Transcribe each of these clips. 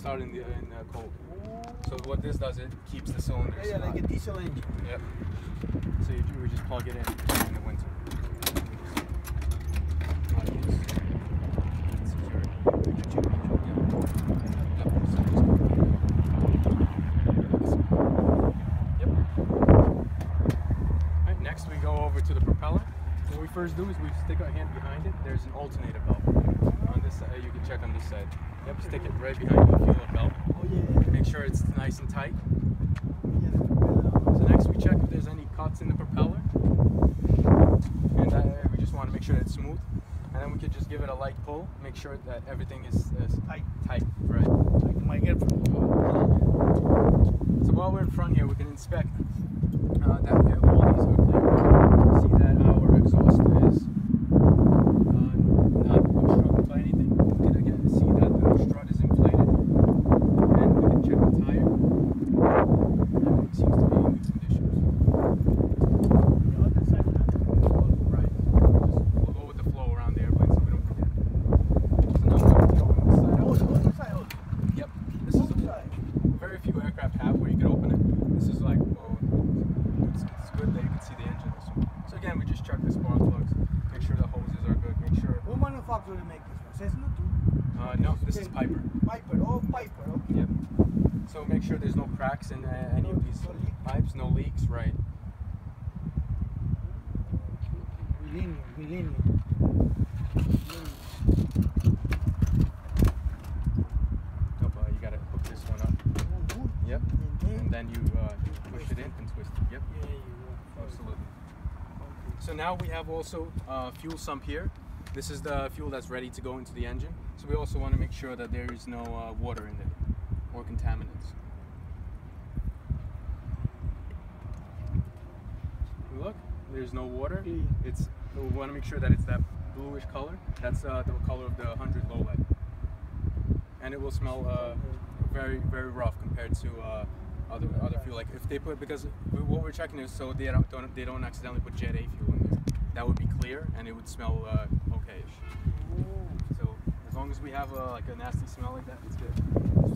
start in cold. So what this does, it keeps the cylinders Yeah, like a diesel engine. Yep. So we just plug it in the winter. Right, next we go over to the propeller. What we first do is we stick our hand behind it. There's an alternator belt on this side. You can check on this side. Yep, stick it right behind the fuel belt. Oh yeah. Make sure it's nice and tight. So next we check if there's any cuts in the propeller, and we just want to make sure it's smooth. And then we could just give it a light pull, make sure that everything is tight, right? Like my girlfriend. So while we're in front here, we can inspect that all these are clear. See that our exhaust is not obstructed by anything. We can again see that the strut is inflated, and we can check the tire. Everything seems to be in good conditions. The other side, Right. We'll go with the flow around the airplane so we don't forget. So now we're going to open this side up. oh, the other side. Oh. Yep. This is very few aircraft have where you can open it. This is like, it's good that you can see the engine. So again, we just check the spark plugs, make sure the hoses are good, make sure. What manufacturer make this one? Cessna too? No, this is Piper. Piper. Oh, Piper. Okay. Yep. So make sure there's no cracks in any of these pipes, no leaks, right? Millennium. You gotta hook this one up. Yep. And then you push it in and twist it. Yep. Absolutely. So now we have also fuel sump here. This is the fuel that's ready to go into the engine. So we also want to make sure that there is no water in it or contaminants. Look, there's no water. We want to make sure that it's that bluish color. That's the color of the 100 low lead. And it will smell very, very rough compared to other fuel. Like if they put, because what we're checking is so they don't accidentally put Jet A fuel in there. That would be clear and it would smell okay-ish. So as long as we have like a nasty smell like that, it's good.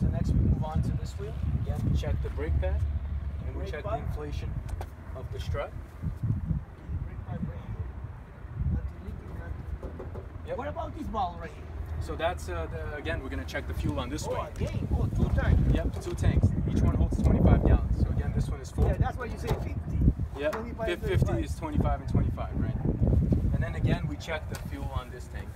So next we move on to this wheel. Again, we check the brake pad and we check the inflation of the strut. Yep. What about this ball right here? So that's, again, we're going to check the fuel on this way. Again? Oh, 2 tanks. Yep, 2 tanks. Each one holds 25 gallons. So again, this one is full. Yeah, that's why you say 50. Yeah, 50 is 25 and 25, right? And then again, we check the fuel on this tank.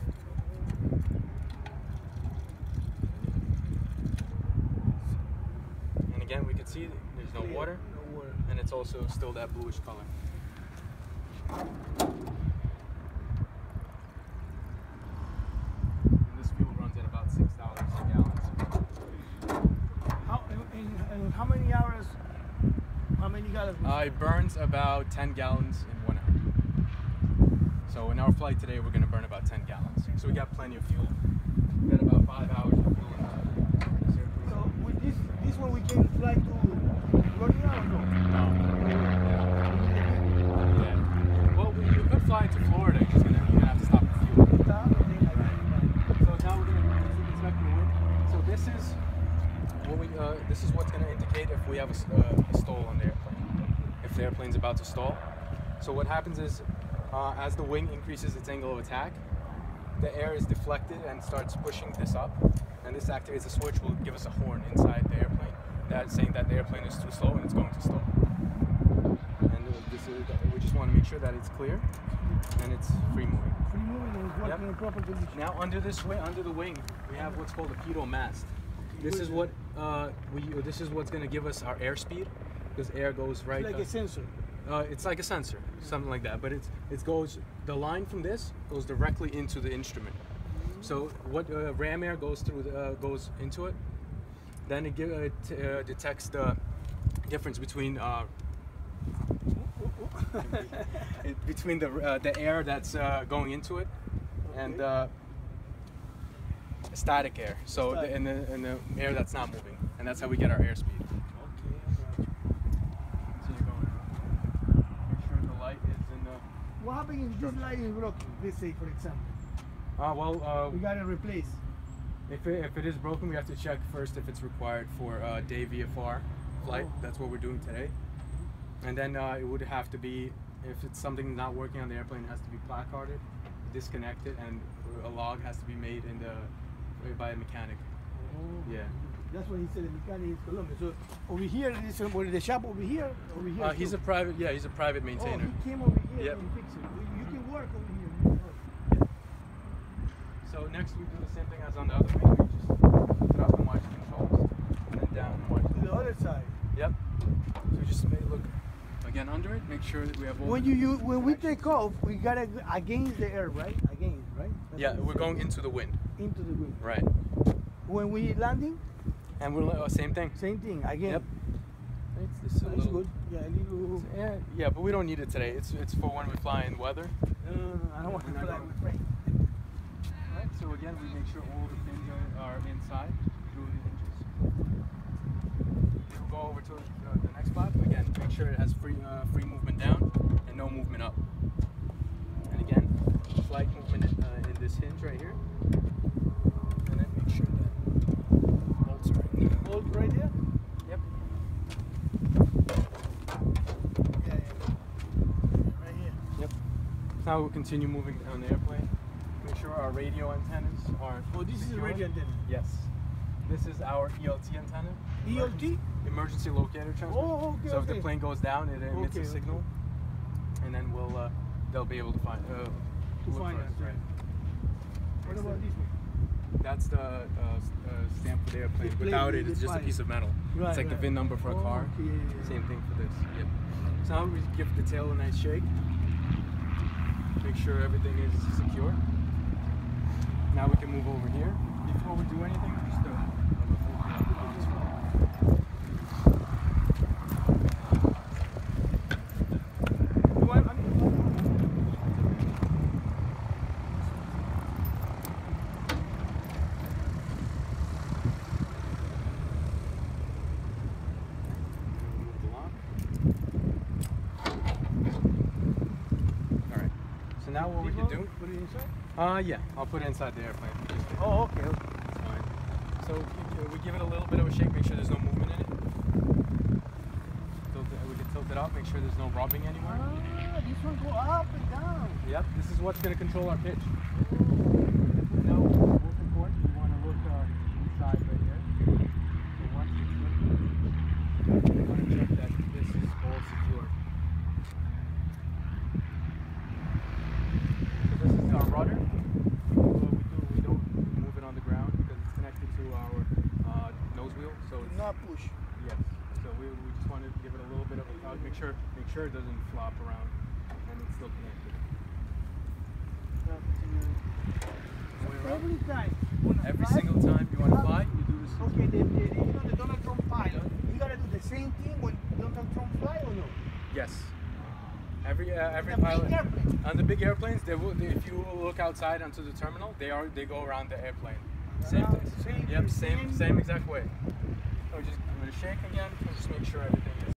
And again, we can see there's no water. No water. And it's also still that bluish color. How many hours? How many gallons? It burns about 10 gallons in 1 hour. So in our flight today, we're going to burn about 10 gallons. So we got plenty of fuel. We got about 5 hours of fuel. So with this one, we can fly to Florida or no? Yeah. Well, you could fly to Florida. You're gonna have to stop for fuel. So now we're going to inspect the wind. So this is. This is what's going to indicate if we have a stall on the airplane, if the airplane's about to stall. So what happens is, as the wing increases its angle of attack, the air is deflected and starts pushing this up, and this activates a switch, will give us a horn inside the airplane, that's saying that the airplane is too slow and it's going to stall. And we just want to make sure that it's clear and it's free moving. Free moving and it's working in proper condition. Now under the wing, we have what's called a pitot mast. This is what this is what's going to give us our airspeed, because air goes right. It's like a sensor. It's like a sensor, something like that. But it goes. The line from this goes directly into the instrument. So what ram air goes through goes into it. Then it detects the difference between between the air that's going into it and static air, so in the air that's not moving, and that's how we get our airspeed. Okay, I got you. So you're going. Make sure the light is in the. What happens if this light is broken? Let's say, for example. Well, we gotta replace. If it is broken, we have to check first if it's required for day VFR flight. That's what we're doing today. And then it would have to be, if it's something not working on the airplane, it has to be placarded, disconnected, and a log has to be made in by a mechanic. Oh. Yeah. That's what he said. The mechanic is Colombia. So over here, this the shop over here. He's a private. Yeah, he's a private maintainer. Oh, he came over here Yep. and fixed it. You can work over here. So next we do the same thing as on the other wing. We just lift it up and watch the controls, and then down and watch. To the other side. Yep. So just look again under it. Make sure that we have all. When we take off, we gotta against the air, right? Against, right? That's Yeah, what we're going into the wind. into the wind. Right. When we landing, And we're same thing. same thing again. Yep. It's a It's little, good. Yeah, a little. yeah, but we don't need it today. It's for when we fly in weather. I don't want to We're not fly going- with rain. Right. So again, we make sure all the pins are inside through the hinges. We'll go over to the next spot. Again, make sure it has free movement down and no movement up. And again, slight movement in this hinge right here. And then make sure that bolts are in. Hold right there. Yep. Yeah. Right here. Yep. So now we'll continue moving on the airplane. Make sure our radio antennas are. Oh, this is a secure. radio antenna. Yes. This is our ELT antenna. ELT? Emergency locator transmitter. Oh, okay. So if okay. the plane goes down, it emits Okay, a signal, and then they'll be able to find look find for us, right. What Next about thing. this one? That's the stamp for the airplane. The plane, Without it, the it's just a plane. piece of metal. Right, It's like the right. VIN number for a Oh, car. okay, yeah. Same thing for this. Yep. So now we give the tail a nice shake. Make sure everything is secure. Now we can move over here. Before we do anything, just remove the lock. All right. So now what we can do? Put it inside? Yeah, I'll put it inside the airplane. Oh, okay. That's fine. So we give it a little bit of a shake, make sure there's no movement in it. We can tilt it up, make sure there's no rubbing anywhere. Ah, this one go up and down. Yep, this is what's going to control our pitch. Now, most important, we want to look inside right here. So once it's lifted, we want to check that this is all secure. So this is our rudder. We don't move it on the ground because it's connected to our nose wheel. So Do it's, not push. yes. So we just want to give it a little bit of a tug. Make sure it doesn't flop around and it's still connected. Every time. Every single time you want to fly, you do this. Okay, the Donald Trump pilot, you gotta do the same thing when Donald Trump fly or no? Yes. Every The pilot big airplane. on the big airplanes, if you look outside onto the terminal, they go around the airplane. Same thing. Same Yep, thing. same exact way. So I'm gonna shake again. Just make sure everything is.